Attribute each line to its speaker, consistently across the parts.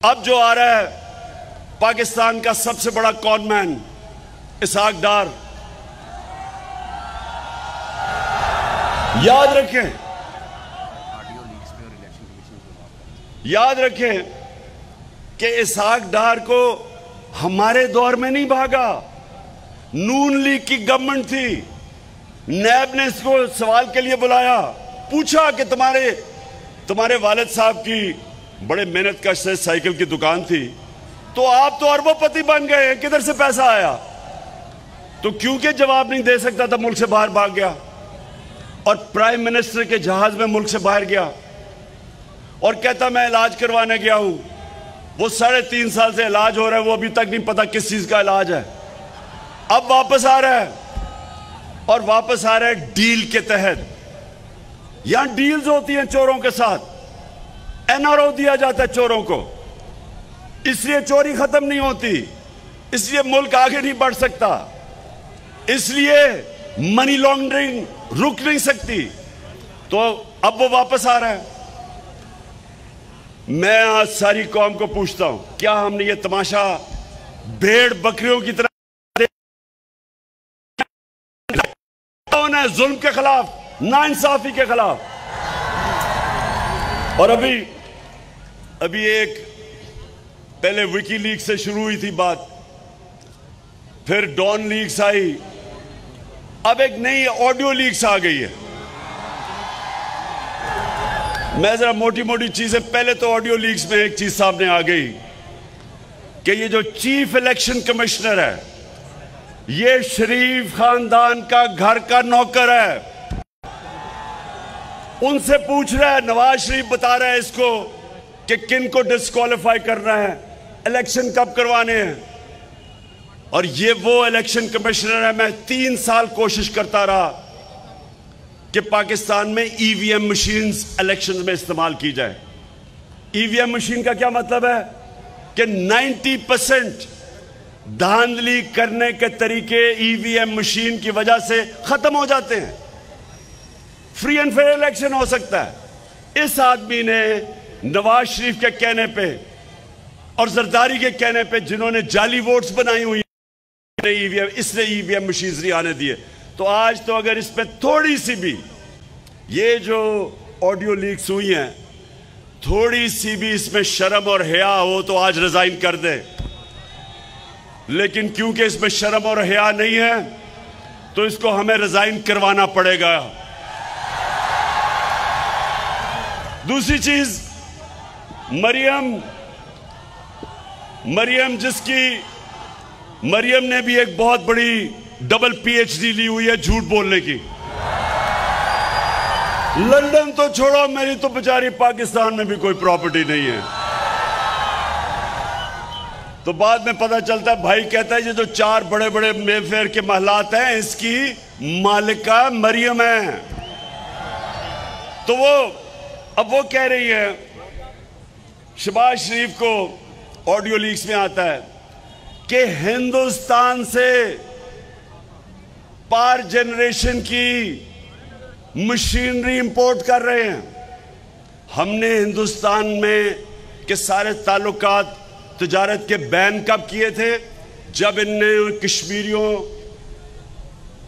Speaker 1: अब जो आ रहा है पाकिस्तान का सबसे बड़ा कॉनमैन इसहाक डार, याद रखें कि इसहाक डार को हमारे दौर में नहीं भागा, नून लीग की गवर्नमेंट थी। नैब ने इसको सवाल के लिए बुलाया, पूछा कि तुम्हारे वालिद साहब की बड़े मेहनत कश से साइकिल की दुकान थी, तो आप तो अरबोपति बन गए, किधर से पैसा आया? तो क्योंकि जवाब नहीं दे सकता था, मुल्क से बाहर भाग गया और प्राइम मिनिस्टर के जहाज में मुल्क से बाहर गया और कहता मैं इलाज करवाने गया हूं। वो 3.5 साल से इलाज हो रहा है, वो अभी तक नहीं पता किस चीज का इलाज है। अब वापस आ रहा है और वापस आ रहा है डील के तहत। यहां डील्स होती हैं चोरों के साथ, एनआरओ दिया जाता है चोरों को, इसलिए चोरी खत्म नहीं होती, इसलिए मुल्क आगे नहीं बढ़ सकता, इसलिए मनी लॉन्ड्रिंग रुक नहीं सकती। तो अब वो वापस आ रहा है। मैं आज सारी कौम को पूछता हूं, क्या हमने ये तमाशा भेड़ बकरियों की तरह है जुल्म के खिलाफ, नाइंसाफी के खिलाफ? और अभी एक पहले विकी लीग से शुरू हुई थी बात, फिर डॉन लीग्स आई, अब एक नई ऑडियो लीग्स आ गई है। मैं जरा मोटी मोटी चीजें, पहले तो ऑडियो लीग्स में एक चीज सामने आ गई कि ये जो चीफ इलेक्शन कमिश्नर है ये शरीफ खानदान का घर का नौकर है। उनसे पूछ रहा है, नवाज शरीफ बता रहा है इसको कि किन को डिस्क्वालीफाई करना है, इलेक्शन कब करवाने हैं। और ये वो इलेक्शन कमिश्नर है। मैं 3 साल कोशिश करता रहा कि पाकिस्तान में ईवीएम मशीन्स इलेक्शन में इस्तेमाल की जाए। ईवीएम मशीन का क्या मतलब है कि 90% धांधली करने के तरीके ईवीएम मशीन की वजह से खत्म हो जाते हैं, फ्री एंड फेयर इलेक्शन हो सकता है। इस आदमी ने नवाज शरीफ के कहने पे और जरदारी के कहने पे, जिन्होंने जाली वोट्स बनाई हुई, इसने ईवीएम मशीन नहीं आने दिए। तो आज तो अगर इसमें थोड़ी सी भी, ये जो ऑडियो लीक्स हुई हैं, थोड़ी सी भी इसमें शर्म और हया हो तो आज रिजाइन कर दे। लेकिन क्योंकि इसमें शर्म और हया नहीं है तो इसको हमें रिजाइन करवाना पड़ेगा। दूसरी चीज, मरियम ने भी एक बहुत बड़ी डबल पीएचडी ली हुई है झूठ बोलने की। लंदन तो छोड़ो, मेरी तो बेचारी पाकिस्तान में भी कोई प्रॉपर्टी नहीं है। तो बाद में पता चलता है, भाई कहता है ये जो 4 बड़े बड़े मेफेयर के महलात हैं इसकी मालिका मरियम है। तो अब वो कह रही है, शहबाज शरीफ को ऑडियो लीक्स में आता है कि हिंदुस्तान से पावर जनरेशन की मशीनरी इंपोर्ट कर रहे हैं। हमने हिंदुस्तान में के सारे ताल्लुकात तिजारत के बैन कब किए थे? जब इनने कश्मीरियों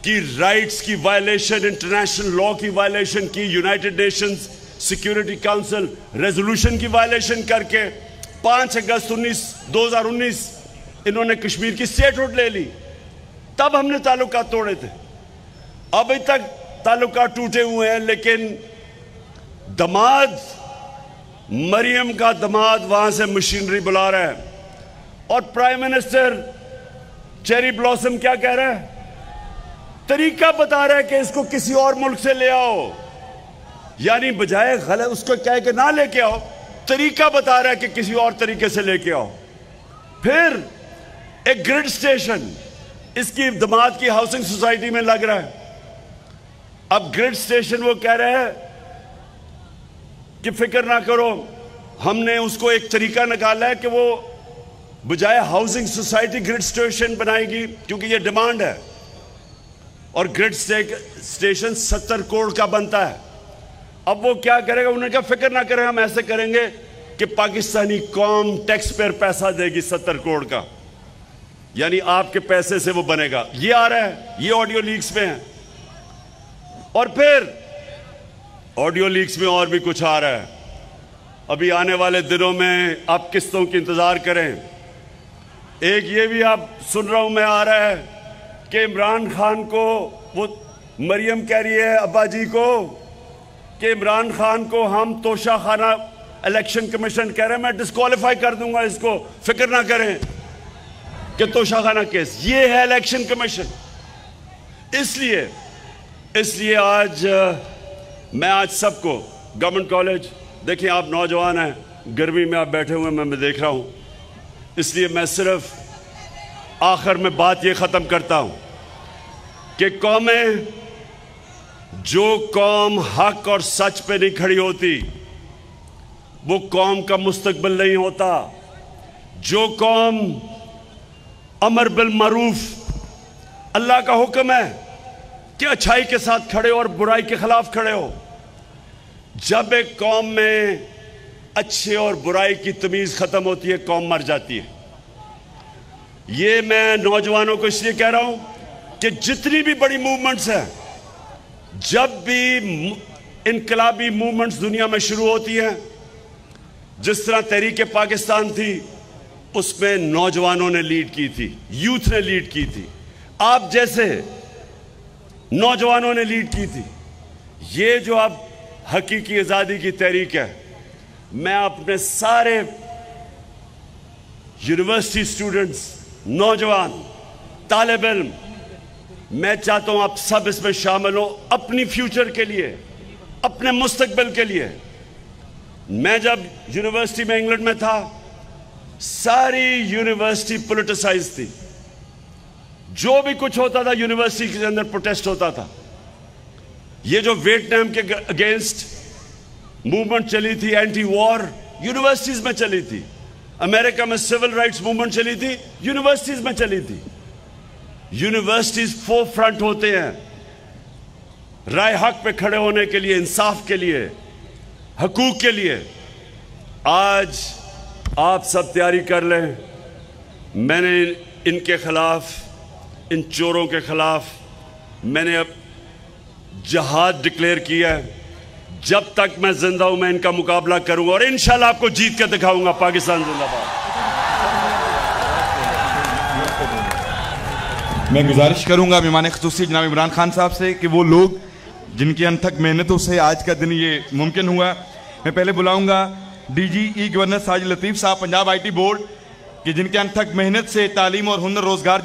Speaker 1: की राइट्स की वायलेशन, इंटरनेशनल लॉ की वायलेशन की, United Nations security council resolution की वायलेशन करके 5 अगस्त 2019 इन्होंने कश्मीर की स्टेटहुड ले ली। तब हमने ताल्लुकात तोड़े थे। अभी तक ताल्लुकात टूटे हुए हैं, लेकिन दमाद, मरियम का दमाद वहां से मशीनरी बुला रहा है। और प्राइम मिनिस्टर चेरी ब्लॉसम क्या कह रहा है? तरीका बता रहा है कि इसको किसी और मुल्क से ले आओ, यानी बजाय गलत उसको कह के ना लेके आओ, तरीका बता रहा है कि किसी और तरीके से लेके आओ। फिर एक ग्रिड स्टेशन इसकी दमाद की हाउसिंग सोसाइटी में लग रहा है। अब ग्रिड स्टेशन वो कह रहा है कि फिक्र ना करो, हमने उसको एक तरीका निकाला है कि वो बजाय हाउसिंग सोसाइटी ग्रिड स्टेशन बनाएगी, क्योंकि ये डिमांड है। और ग्रिड स्टेशन 70 करोड़ का बनता है। अब वो क्या करेगा? उन्होंने कहा फिक्र ना करें, हम ऐसे करेंगे कि पाकिस्तानी कौम टैक्स पेयर पैसा देगी 70 करोड़ का, यानी आपके पैसे से वो बनेगा। ये आ रहा है, ये ऑडियो लीक्स में है। और फिर ऑडियो लीक्स में और भी कुछ आ रहा है। अभी आने वाले दिनों में आप किस्तों की इंतजार करें। एक ये भी आप सुन रहा हूं मैं आ रहा है कि इमरान खान को, वो मरियम कह रही है अब्बा जी को कि इमरान खान को हम तोशा खाना, इलेक्शन कमीशन कह रहे हैं मैं डिस्क्वालीफाई कर दूंगा इसको, फिक्र ना करें कि तोशा खाना केस। ये है इलेक्शन कमीशन। इसलिए आज सबको गवर्नमेंट कॉलेज, देखिए आप नौजवान हैं, गर्मी में आप बैठे हुए मैं देख रहा हूं, इसलिए मैं सिर्फ आखिर में बात ये ख़त्म करता हूं कि कौमें, जो कौम हक और सच पे नहीं खड़ी होती वो कौम का मुस्तकबिल नहीं होता। जो कौम अमर बिल मारूफ, अल्लाह का हुक्म है कि अच्छाई के साथ खड़े और बुराई के खिलाफ खड़े हो, जब एक कौम में अच्छे और बुराई की तमीज़ ख़त्म होती है कौम मर जाती है। ये मैं नौजवानों को इसलिए कह रहा हूं कि जितनी भी बड़ी मूवमेंट्स हैं, जब भी इनकलाबी मूवमेंट्स दुनिया में शुरू होती हैं, जिस तरह तहरीक पाकिस्तान थी, उसमें नौजवानों ने लीड की थी, यूथ ने लीड की थी, आप जैसे नौजवानों ने लीड की थी। ये जो अब हकीकी आज़ादी की तहरीक है, मैं अपने सारे यूनिवर्सिटी स्टूडेंट्स, नौजवान, तालिब इल्म, मैं चाहता हूं आप सब इसमें शामिल हो अपनी फ्यूचर के लिए, अपने मुस्तकबिल के लिए। मैं जब यूनिवर्सिटी में इंग्लैंड में था, सारी यूनिवर्सिटी पॉलिटिसाइज थी। जो भी कुछ होता था यूनिवर्सिटी के अंदर प्रोटेस्ट होता था। ये जो वियतनाम के अगेंस्ट मूवमेंट चली थी, एंटी वॉर, यूनिवर्सिटीज में चली थी। अमेरिका में सिविल राइट्स मूवमेंट चली थी, यूनिवर्सिटीज में चली थी। यूनिवर्सिटीज फोर फ्रंट होते हैं राय हक पे खड़े होने के लिए, इंसाफ के लिए, हकूक के लिए। आज आप सब तैयारी कर लें। मैंने इनके खिलाफ, इन चोरों के खिलाफ मैंने अब जहाद डिक्लेयर किया है। जब तक मैं जिंदा हूं मैं इनका मुकाबला करूंगा और इंशाल्लाह आपको जीत के दिखाऊंगा। पाकिस्तान जिंदाबाद।
Speaker 2: मैं गुजारिश करूंगा मेहमान ख़ुसूसी जनाब इमरान खान साहब से कि वो लोग जिनकी अनथक मेहनतों से आज का दिन ये मुमकिन हुआ, मैं पहले बुलाऊंगा डीजी ई गवर्नर साजिद लतीफ़ साहब पंजाब IT बोर्ड, कि जिनके अनथक मेहनत से तालीम और हुनर रोजगार